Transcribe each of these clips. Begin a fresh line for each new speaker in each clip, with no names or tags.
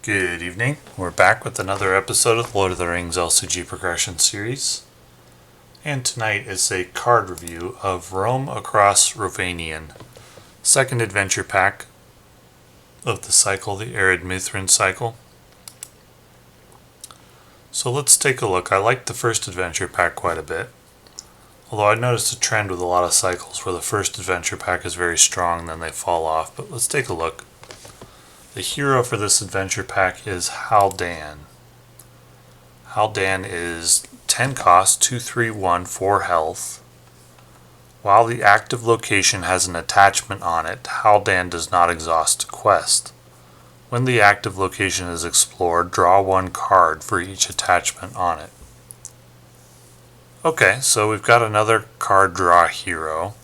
Good evening. We're back with another episode of Lord of the Rings LCG Progression Series. And tonight is a card review of Roam Across Rhovanion, second adventure pack of the cycle, the Arid Mithrin cycle. So let's take a look. I like the first adventure pack quite a bit. Although I noticed a trend with a lot of cycles where the first adventure pack is very strong, then they fall off. But let's take a look. The hero for this adventure pack is Haldan. Haldan is 10 cost, 2/3/1, 4 health. While the active location has an attachment on it, Haldan does not exhaust a quest. When the active location is explored, draw 1 card for each attachment on it. Okay, so we've got another card draw hero.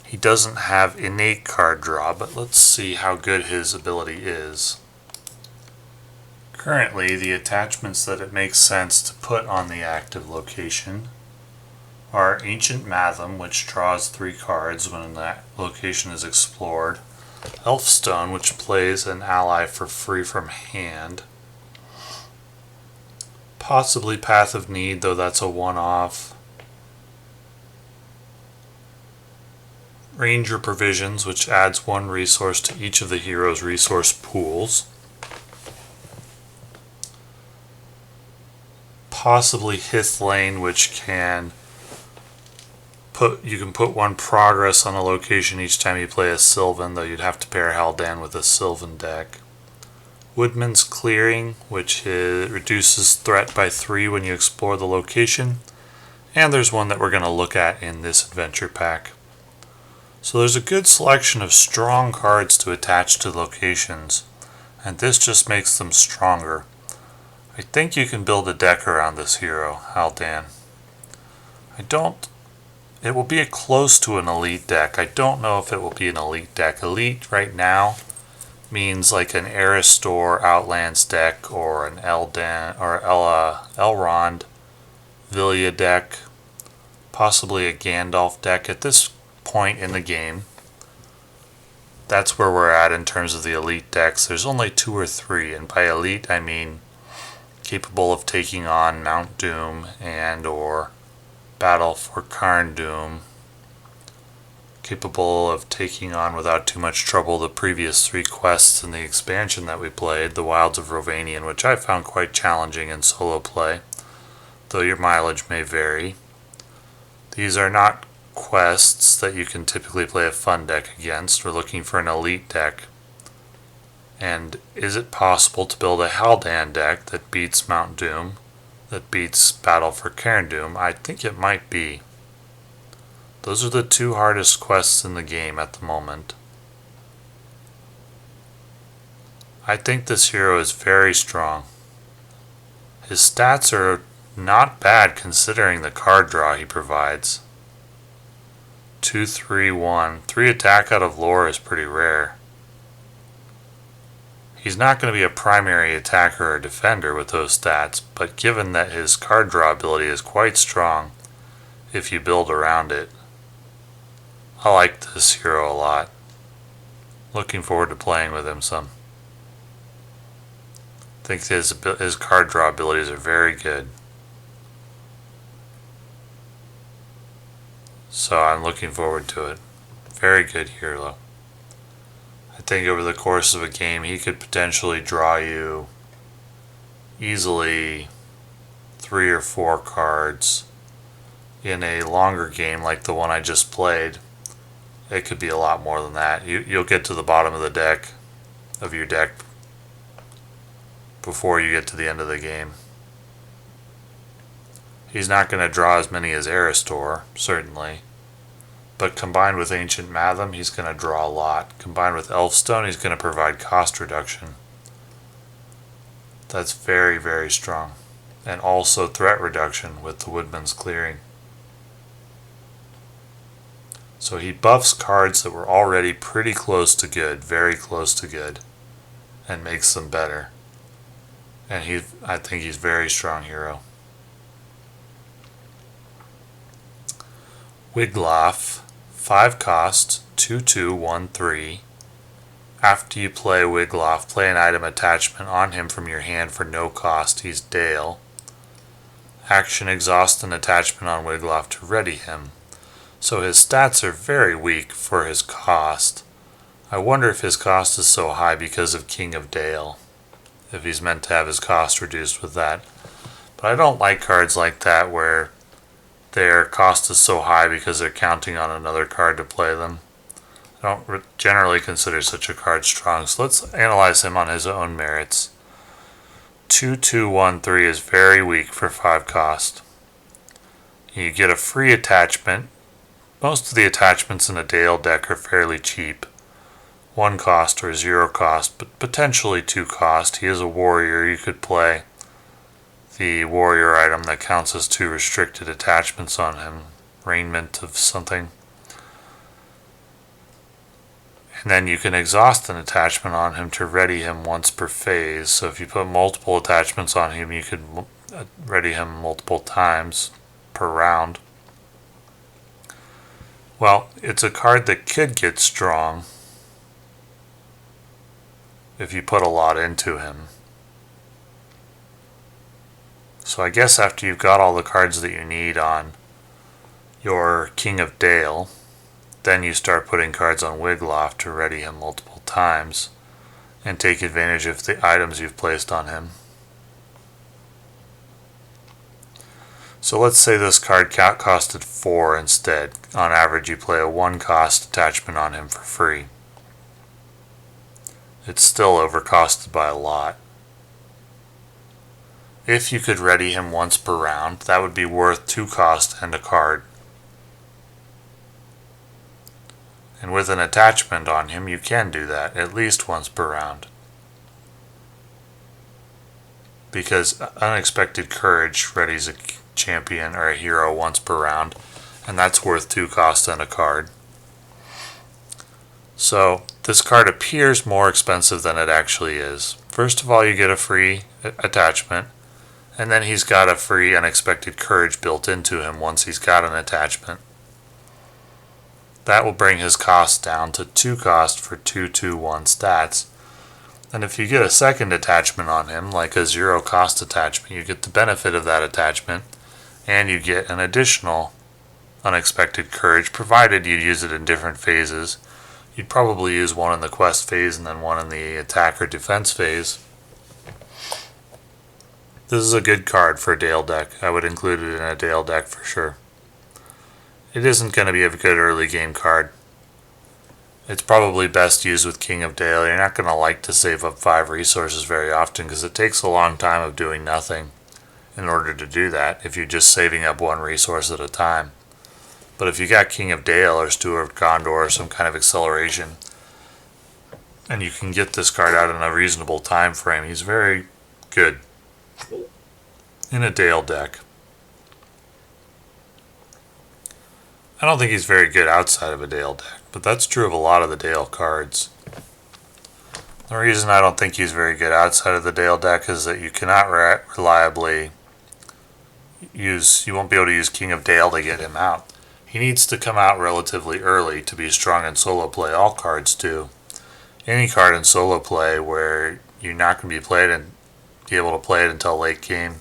He doesn't have innate card draw, but let's see how good his ability is. Currently, the attachments that it makes sense to put on the active location are Ancient Mathem, which draws 3 cards when that location is explored, Elfstone, which plays an ally for free from hand, possibly Path of Need, though that's a one-off, Ranger Provisions, which adds 1 resource to each of the hero's resource pools. Possibly Hith Lane, which you can put 1 progress on a location each time you play a Sylvan, though you'd have to pair Haldan with a Sylvan deck. Woodman's Clearing, which reduces threat by 3 when you explore the location. And there's one that we're going to look at in this adventure pack. So there's a good selection of strong cards to attach to locations, and this just makes them stronger. I think you can build a deck around this hero, Haldan. It will be close to an elite deck. I don't know if it will be an elite deck. Elite right now means like an Aristor Outlands deck or an Elrond Villia deck, possibly a Gandalf deck. At this point in the game, that's where we're at in terms of the elite decks. There's only 2 or 3, and by elite I mean capable of taking on Mount Doom and or Battle for Carn Doom, capable of taking on without too much trouble the previous 3 quests in the expansion that we played, the Wilds of Rhovanion, which I found quite challenging in solo play, though your mileage may vary. These are not quests that you can typically play a fun deck against. We're looking for an elite deck. And is it possible to build a Haldan deck that beats Mount Doom, that beats Battle for Carn Doom? I think it might be. Those are the 2 hardest quests in the game at the moment. I think this hero is very strong. His stats are not bad considering the card draw he provides. 2/3/1. 3 attack out of lore is pretty rare. He's not going to be a primary attacker or defender with those stats, but given that his card draw ability is quite strong if you build around it, I like this hero a lot. Looking forward to playing with him some. I think his card draw abilities are very good. So I'm looking forward to it. Very good hero. I think over the course of a game he could potentially draw you easily 3 or 4 cards. In a longer game like the one I just played, it could be a lot more than that. You'll get to the bottom of your deck before you get to the end of the game. He's not going to draw as many as Aristor, certainly. But combined with Ancient Mathem, he's going to draw a lot. Combined with Elfstone, he's going to provide cost reduction. That's very, very strong. And also threat reduction with the Woodman's Clearing. So he buffs cards that were already pretty close to good, very close to good, and makes them better. And I think he's a very strong hero. Wiglaf, 5 cost, 2/2/1/3. After you play Wiglaf, play an item attachment on him from your hand for no cost. He's Dale. Action, exhaust an attachment on Wiglaf to ready him. So his stats are very weak for his cost. I wonder if his cost is so high because of King of Dale, if he's meant to have his cost reduced with that. But I don't like cards like that where their cost is so high because they're counting on another card to play them. I don't generally consider such a card strong, so let's analyze him on his own merits. 2-2-1-3 is very weak for 5 cost. You get a free attachment. Most of the attachments in a Dale deck are fairly cheap. 1 cost or 0 cost, but potentially 2 cost. He is a warrior. You could play the warrior item that counts as 2 restricted attachments on him. Raiment of something. And then you can exhaust an attachment on him to ready him once per phase. So if you put multiple attachments on him, you could ready him multiple times per round. Well, it's a card that could get strong if you put a lot into him. So I guess after you've got all the cards that you need on your King of Dale, then you start putting cards on Wiglaf to ready him multiple times and take advantage of the items you've placed on him. So let's say this card costed 4 instead. On average, you play a 1 cost attachment on him for free. It's still overcosted by a lot. If you could ready him once per round, that would be worth 2 cost and a card. And with an attachment on him, you can do that at least once per round. Because Unexpected Courage readies a champion or a hero once per round, and that's worth 2 cost and a card. So this card appears more expensive than it actually is. First of all, you get a free attachment, and then he's got a free Unexpected Courage built into him once he's got an attachment. That will bring his cost down to 2 cost for 2-2-1 stats. And if you get a second attachment on him, like a 0 cost attachment, you get the benefit of that attachment, and you get an additional Unexpected Courage, provided you use it in different phases. You'd probably use one in the quest phase and then one in the attack or defense phase. This is a good card for a Dale deck. I would include it in a Dale deck for sure. It isn't going to be a good early game card. It's probably best used with King of Dale. You're not going to like to save up 5 resources very often because it takes a long time of doing nothing in order to do that if you're just saving up 1 resource at a time. But if you got King of Dale or Steward of Gondor or some kind of acceleration, and you can get this card out in a reasonable time frame, he's very good in a Dale deck. I don't think he's very good outside of a Dale deck, but that's true of a lot of the Dale cards. The reason I don't think he's very good outside of the Dale deck is that you cannot reliably you won't be able to use King of Dale to get him out. He needs to come out relatively early to be strong in solo play. All cards do. Any card in solo play where you're not going to be able to play it until late game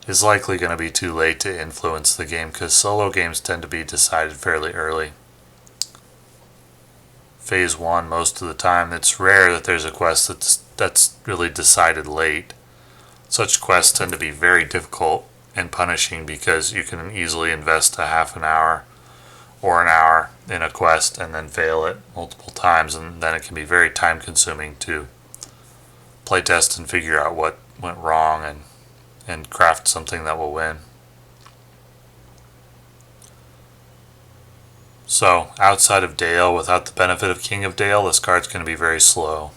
is likely going to be too late to influence the game because solo games tend to be decided fairly early. Phase 1 most of the time. It's rare that there's a quest that's really decided late. Such quests tend to be very difficult and punishing because you can easily invest a half an hour or an hour in a quest and then fail it multiple times, and then it can be very time consuming to playtest and figure out what went wrong and craft something that will win. So outside of Dale, without the benefit of King of Dale, this card's going to be very slow.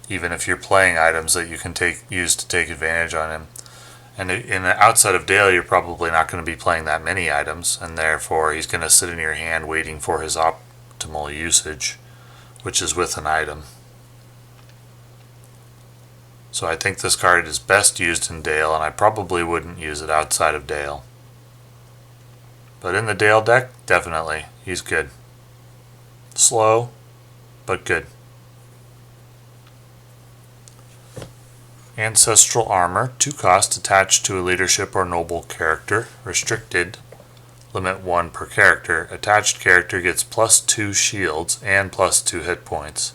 Even if you're playing items that you can use to take advantage on him. And outside of Dale, you're probably not going to be playing that many items, and therefore he's going to sit in your hand waiting for his optimal usage, which is with an item. So I think this card is best used in Dale, and I probably wouldn't use it outside of Dale. But in the Dale deck, definitely, he's good. Slow, but good. Ancestral Armor, 2 cost, attached to a leadership or noble character. Restricted, limit 1 per character. Attached character gets +2 shields and +2 hit points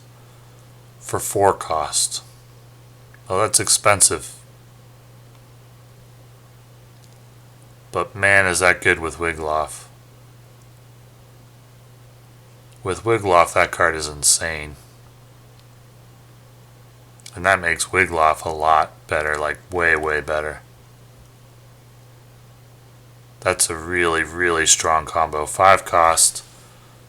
for 4 cost. Well, that's expensive. But man, is that good with Wiglaf. With Wiglaf, that card is insane. And that makes Wiglaf a lot better, like way, way better. That's a really, really strong combo. 5 cost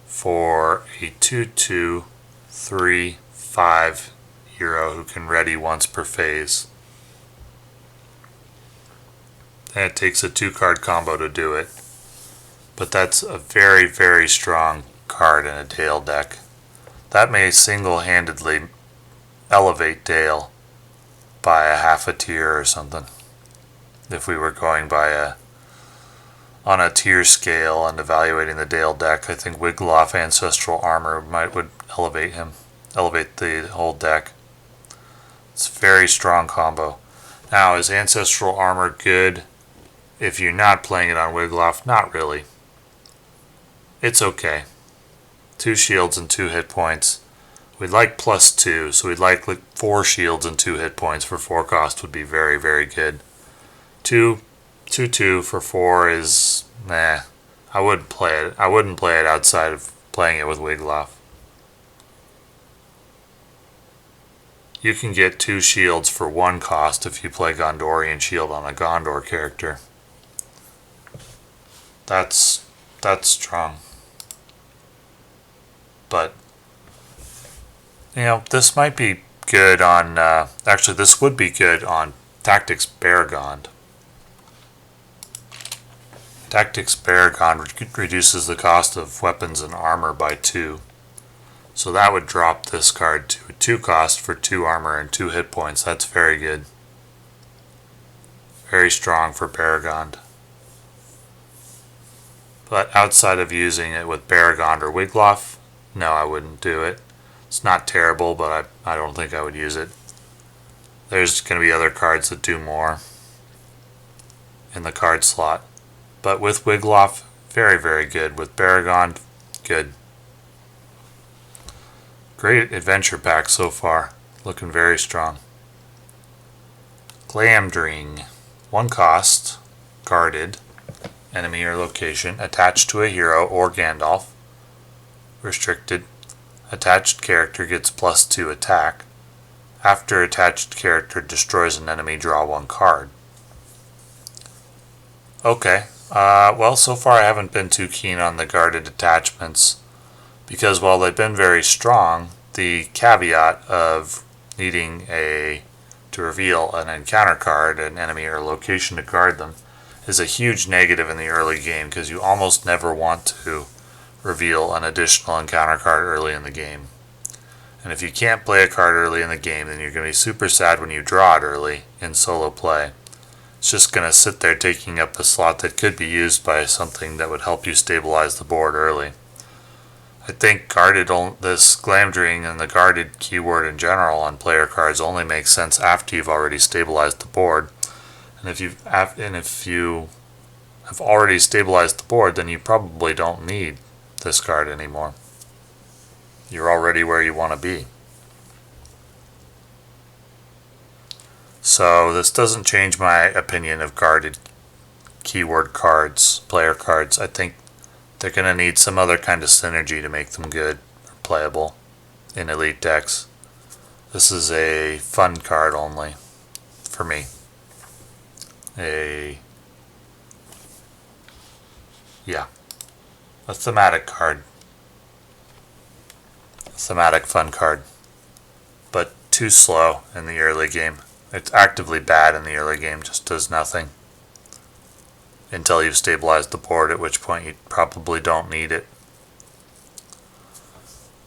for a 2/2, 3/5 hero who can ready once per phase. And it takes a 2-card combo to do it. But that's a very, very strong card in a Dale deck. That may single-handedly elevate Dale by a half a tier or something. If we were going by on a tier scale and evaluating the Dale deck, I think Wiglaf Ancestral Armor would elevate the whole deck. It's a very strong combo. Now, is Ancestral Armor good if you're not playing it on Wiglaf? Not really. It's okay. 2 shields and 2 hit points. We'd like +2, so we'd like 4 shields and 2 hit points for 4 cost would be very, very good. 2/2 for 4 is meh. I wouldn't play it. I wouldn't play it outside of playing it with Wiglaf. You can get 2 shields for 1 cost if you play Gondorian Shield on a Gondor character. That's strong. But, you know, this might be good on, actually this would be good on Tactics Baragond. Tactics Baragond reduces the cost of weapons and armor by 2. So that would drop this card to a 2 cost for 2 armor and 2 hit points. That's very good. Very strong for Baragond. But outside of using it with Baragond or Wiglaf, no, I wouldn't do it. It's not terrible, but I don't think I would use it. There's going to be other cards that do more in the card slot. But with Wiglaf, very, very good. With Baragond, good. Great adventure pack so far. Looking very strong. Glamdring. 1 cost, guarded, enemy or location, attached to a hero or Gandalf. Restricted. Attached character gets +2 attack. After attached character destroys an enemy, draw 1 card. Okay. Well, so far I haven't been too keen on the guarded attachments because while they've been very strong, the caveat of needing to reveal an encounter card, an enemy or location to guard them, is a huge negative in the early game because you almost never want to reveal an additional encounter card early in the game. And if you can't play a card early in the game, then you're going to be super sad when you draw it early in solo play. It's just going to sit there taking up a slot that could be used by something that would help you stabilize the board early. I think this Glamdring and the guarded keyword in general on player cards only makes sense after you've already stabilized the board. And if you have already stabilized the board, then you probably don't need this card anymore. You're already where you want to be. So this doesn't change my opinion of guarded keyword cards, player cards. I think they're going to need some other kind of synergy to make them good or playable in elite decks. This is a fun card only for me. A thematic card. A thematic fun card. But too slow in the early game. It's actively bad in the early game, just does nothing. Until you've stabilized the board, at which point you probably don't need it.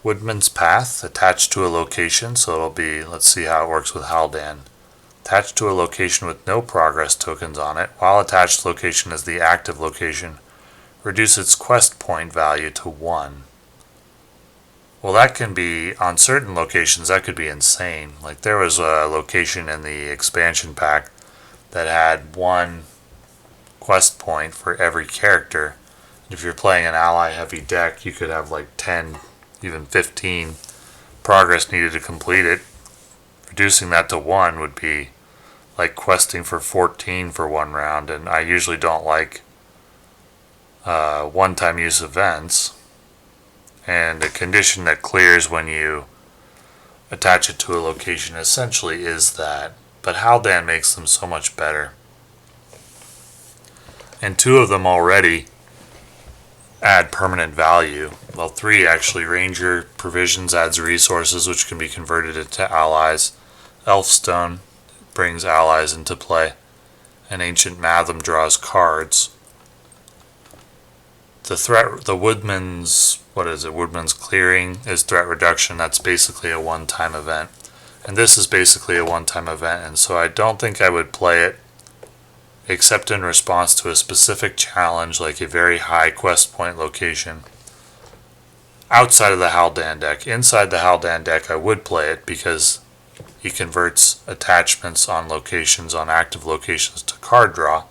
Woodman's Path, attached to a location, so it'll be, let's see how it works with Haldan. Attached to a location with no progress tokens on it, while attached location is the active location, reduce its quest point value to 1. Well, that can be, on certain locations, that could be insane. Like there was a location in the expansion pack that had one quest point for every character. If you're playing an ally heavy deck, you could have like 10, even 15 progress needed to complete it. Reducing that to 1 would be like questing for 14 for one round, and I usually don't like one-time use events. And a condition that clears when you attach it to a location essentially is that. But Haldan makes them so much better. And 2 of them already add permanent value. Well, 3 actually. Ranger Provisions adds resources which can be converted into allies. Elfstone brings allies into play. And Ancient Matham draws cards. The Woodman's, Woodman's Clearing is threat reduction. That's basically a one-time event. And this is basically a one-time event, and so I don't think I would play it except in response to a specific challenge, like a very high quest point location. Outside of the Haldan deck. Inside the Haldan deck, I would play it because he converts attachments on locations, on active locations, to card draw,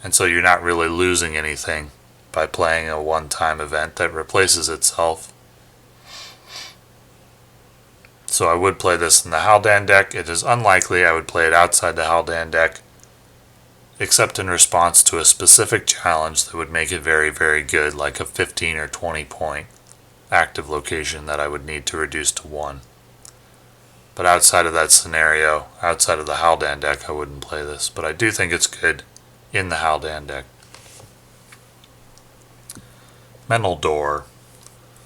and so you're not really losing anything by playing a one-time event that replaces itself. So I would play this in the Haldan deck. It is unlikely I would play it outside the Haldan deck, except in response to a specific challenge that would make it very, very good, like a 15 or 20 point active location that I would need to reduce to 1. But outside of that scenario, outside of the Haldan deck, I wouldn't play this. But I do think it's good in the Haldan deck. Mental Door.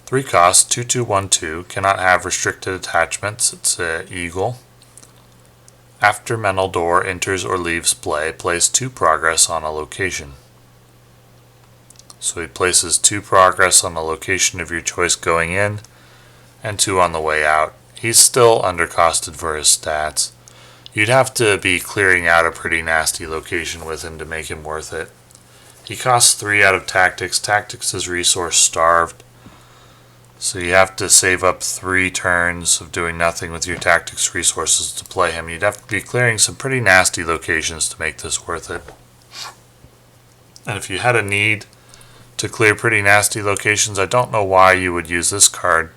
3 costs, 2/2/1/2, cannot have restricted attachments. It's an eagle. After Mental Door enters or leaves play, place 2 progress on a location. So he places 2 progress on the location of your choice going in, and 2 on the way out. He's still undercosted for his stats. You'd have to be clearing out a pretty nasty location with him to make him worth it. He costs 3 out of Tactics. Tactics is resource starved. So you have to save up 3 turns of doing nothing with your Tactics resources to play him. You'd have to be clearing some pretty nasty locations to make this worth it. And if you had a need to clear pretty nasty locations, I don't know why you would use this card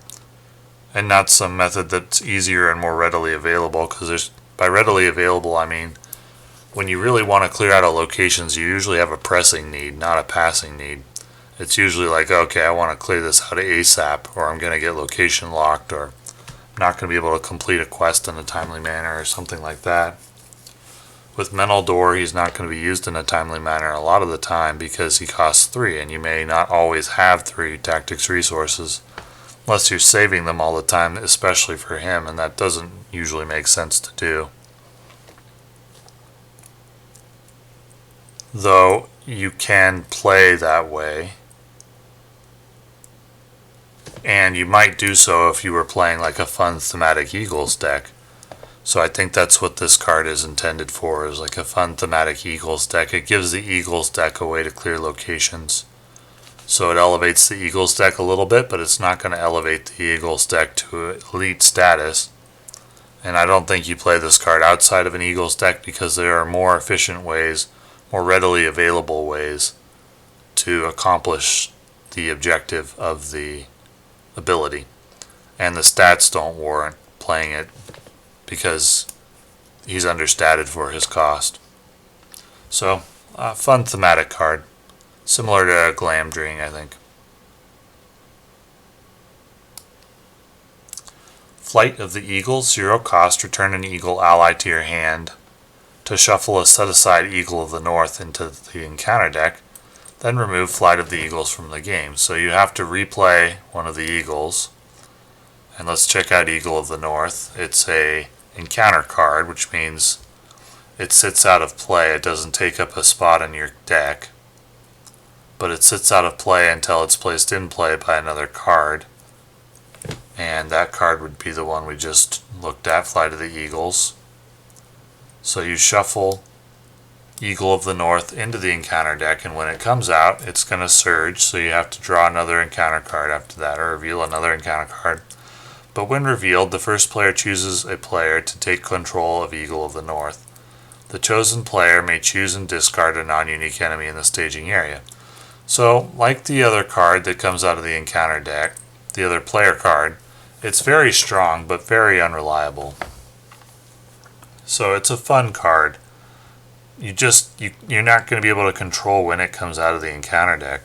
and not some method that's easier and more readily available, because by readily available I mean when you really want to clear out of locations, you usually have a pressing need, not a passing need. It's usually like, okay, I want to clear this out ASAP, or I'm going to get location locked, or I'm not going to be able to complete a quest in a timely manner, or something like that. With Mental Door, he's not going to be used in a timely manner a lot of the time because he costs 3, and you may not always have 3 Tactics resources unless you're saving them all the time, especially for him, and that doesn't usually make sense to do. Though you can play that way, and you might do so if you were playing like a fun thematic Eagles deck. So I think that's what this card is intended for, is like a fun thematic Eagles deck. It gives the Eagles deck a way to clear locations. So it elevates the Eagles deck a little bit, but it's not going to elevate the Eagles deck to elite status. And I don't think you play this card outside of an Eagles deck because there are more efficient ways, more readily available ways to accomplish the objective of the ability. And the stats don't warrant playing it because he's understated for his cost. So, fun thematic card. Similar to Glamdring, I think. Flight of the Eagles, 0 cost, return an eagle ally to your hand. To shuffle a set-aside Eagle of the North into the encounter deck, then remove Flight of the Eagles from the game. So you have to replay one of the Eagles. And let's check out Eagle of the North. It's a encounter card, which means it sits out of play. It doesn't take up a spot in your deck, but it sits out of play until it's placed in play by another card. And that card would be the one we just looked at, Flight of the Eagles. So you shuffle Eagle of the North into the encounter deck, and when it comes out, it's going to surge, so you have to draw another encounter card after that, or reveal another encounter card. but when revealed, the first player chooses a player to take control of Eagle of the North. The chosen player may choose and discard a non-unique enemy in the staging area. So, like the other card that comes out of the encounter deck, the other player card, it's very strong but very unreliable. So it's a fun card. You're not going to be able to control when it comes out of the encounter deck.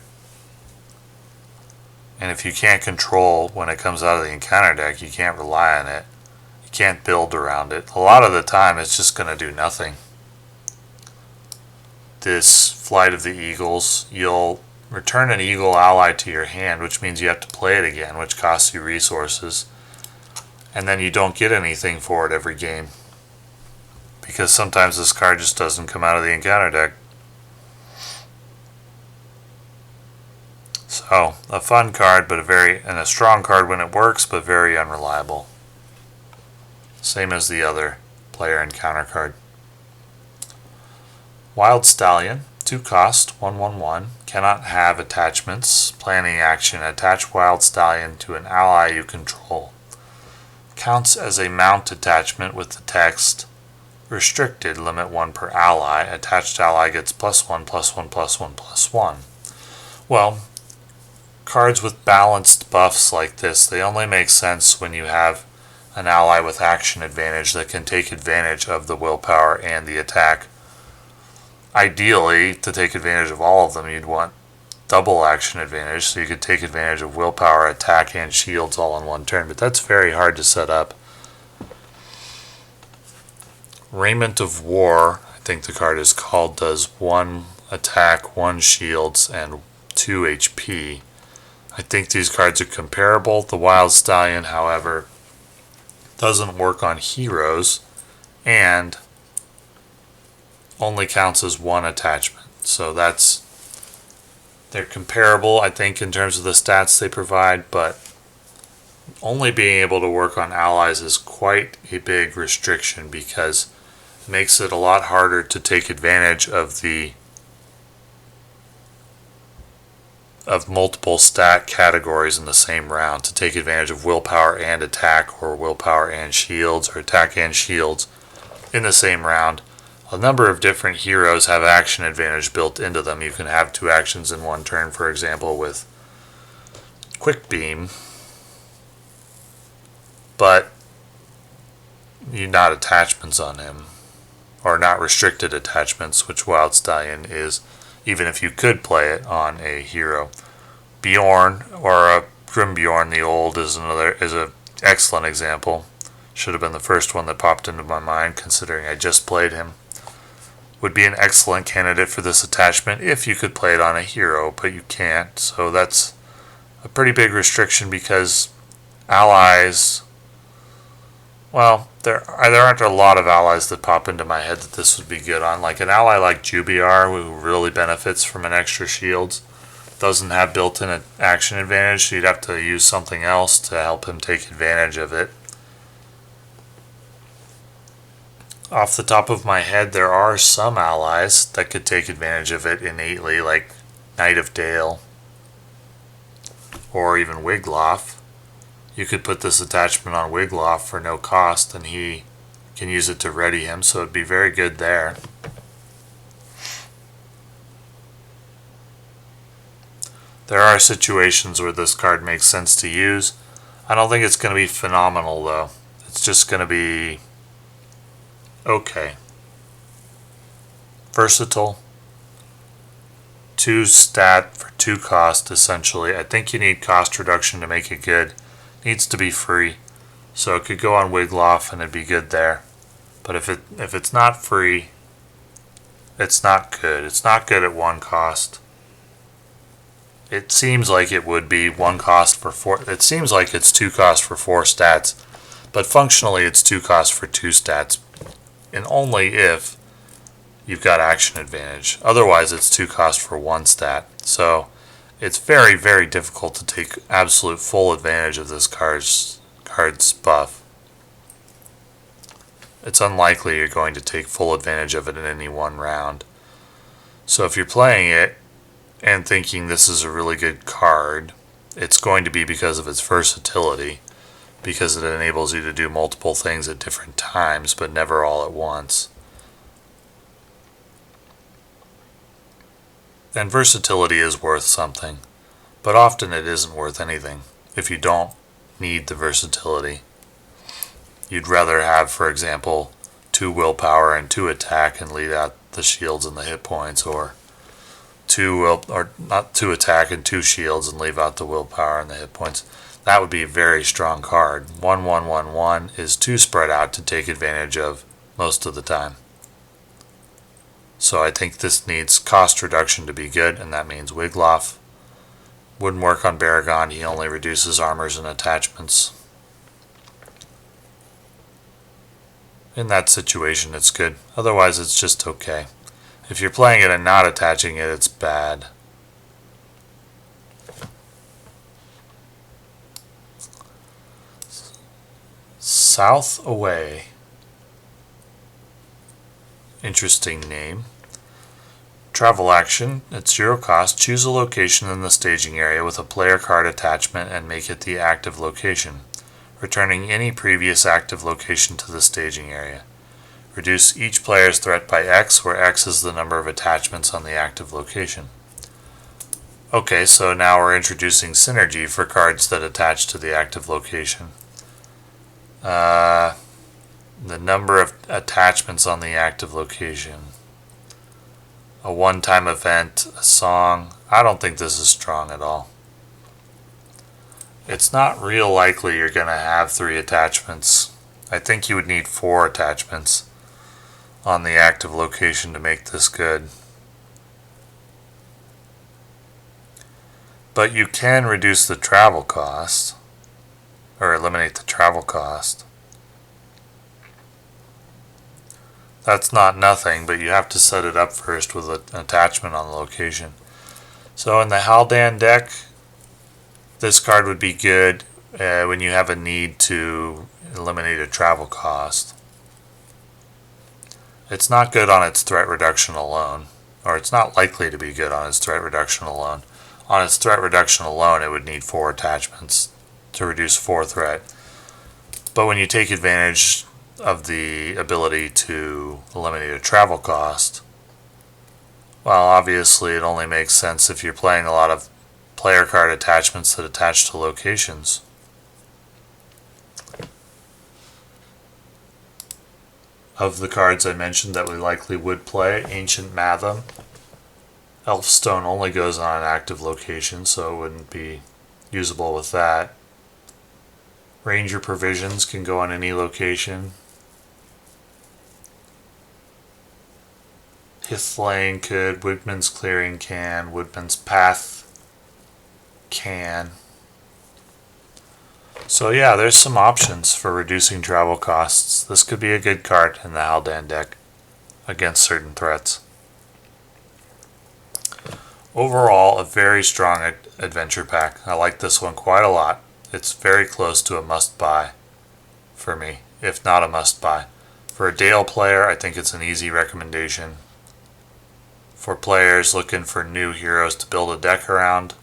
And if you can't control when it comes out of the encounter deck, you can't rely on it. You can't build around it. A lot of the time it's just going to do nothing. This Flight of the Eagles, you'll return an eagle ally to your hand, which means you have to play it again, which costs you resources. And then you don't get anything for it every game, because sometimes this card just doesn't come out of the encounter deck. So, a fun card, but a strong card when it works, but very unreliable. Same as the other player encounter card. Wild Stallion, 2 cost, 1/1/1, cannot have attachments. Planning action, attach Wild Stallion to an ally you control. Counts as a mount attachment with the text, restricted, limit 1 per ally. Attached ally gets +1/+1/+1/+1. Well, cards with balanced buffs like this, they only make sense when you have an ally with action advantage that can take advantage of the willpower and the attack. Ideally, to take advantage of all of them, you'd want double action advantage, so you could take advantage of willpower, attack, and shields all in one turn, but that's very hard to set up. Raiment of War, I think the card is called, does 1 attack, 1 shields, and 2 HP. I think these cards are comparable. The Wild Stallion, however, doesn't work on heroes and only counts as 1 attachment. So they're comparable, I think, in terms of the stats they provide, but only being able to work on allies is quite a big restriction, because it makes it a lot harder to take advantage of multiple stat categories in the same round, to take advantage of willpower and attack, or willpower and shields, or attack and shields in the same round. A number of different heroes have action advantage built into them. You can have 2 actions in one turn, for example, with Quick Beam, but you not attachments on him, or not restricted attachments, which Wild Stallion is, even if you could play it on a hero. Bjorn, or a Grimbjorn the Old, is an excellent example. Should have been the first one that popped into my mind, considering I just played him. Would be an excellent candidate for this attachment if you could play it on a hero, but you can't. So that's a pretty big restriction, because allies, well, there aren't a lot of allies that pop into my head that this would be good on. Like an ally like Jubiar, who really benefits from an extra shields, doesn't have built-in action advantage, so you'd have to use something else to help him take advantage of it. Off the top of my head, there are some allies that could take advantage of it innately, like Knight of Dale, or even Wiglaf. You could put this attachment on Wiglaf for no cost, and he can use it to ready him, so it'd be very good there. There are situations where this card makes sense to use. I don't think it's going to be phenomenal, though. It's just going to be okay. Versatile. 2 stat for 2 cost, essentially. I think you need cost reduction to make it good. Needs to be free. So it could go on Wiglaf and it'd be good there. But if it's not free, it's not good. It's not good at 1 cost. It seems like it would be 1 cost for 4. It seems like it's 2 cost for 4 stats. But functionally it's 2 cost for 2 stats. And only if you've got action advantage. Otherwise it's 2 cost for 1 stat. So it's very, very difficult to take absolute full advantage of this card's buff. It's unlikely you're going to take full advantage of it in any one round. So if you're playing it and thinking this is a really good card, it's going to be because of its versatility. because it enables you to do multiple things at different times, but never all at once. And versatility is worth something, but often it isn't worth anything if you don't need the versatility. You'd rather have, for example, 2 willpower and 2 attack and leave out the shields and the hit points, or not 2 attack and 2 shields and leave out the willpower and the hit points. That would be a very strong card. 1/1/1/1 is too spread out to take advantage of most of the time. So I think this needs cost reduction to be good, and that means Wiglaf. Wouldn't work on Baragon, he only reduces armors and attachments. In that situation it's good, otherwise it's just okay. If you're playing it and not attaching it, it's bad. South Away. Interesting name. Travel action. At 0 cost, choose a location in the staging area with a player card attachment and make it the active location, returning any previous active location to the staging area. Reduce each player's threat by X, where X is the number of attachments on the active location. Okay, so now we're introducing synergy for cards that attach to the active location. The number of attachments on the active location. A one-time event, a song. I don't think this is strong at all. It's not real likely you're going to have 3 attachments. I think you would need 4 attachments on the active location to make this good. But you can reduce the travel cost, or eliminate the travel cost. That's not nothing, but you have to set it up first with an attachment on the location. So in the Haldan deck, this card would be good when you have a need to eliminate a travel cost. It's not good on its threat reduction alone, or it's not likely to be good on its threat reduction alone. On its threat reduction alone, it would need 4 attachments to reduce 4 threat. But when you take advantage of the ability to eliminate a travel cost, well, obviously it only makes sense if you're playing a lot of player card attachments that attach to locations. Of the cards I mentioned that we likely would play, Ancient Matham. Elfstone only goes on an active location, so it wouldn't be usable with that. Ranger Provisions can go on any location. Hithlane could, Woodman's Clearing can, Woodman's Path can. So yeah, there's some options for reducing travel costs. This could be a good card in the Haldan deck against certain threats. Overall, a very strong adventure pack. I like this one quite a lot. It's very close to a must-buy for me, if not a must-buy. For a Dale player, I think it's an easy recommendation. For players looking for new heroes to build a deck around,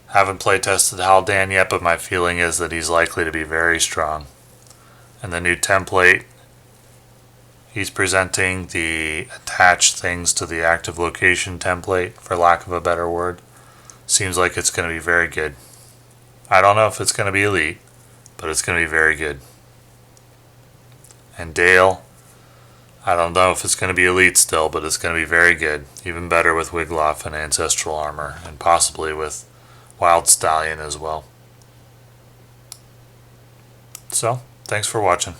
haven't play tested Haldan yet, but my feeling is that he's likely to be very strong. And the new template he's presenting, the attach things to the active location template, for lack of a better word, seems like it's going to be very good. I don't know if it's going to be elite, but it's going to be very good. And Dale, I don't know if it's going to be elite still, but it's going to be very good. Even better with Wiglaf and Ancestral Armor, and possibly with Wild Stallion as well. So, thanks for watching.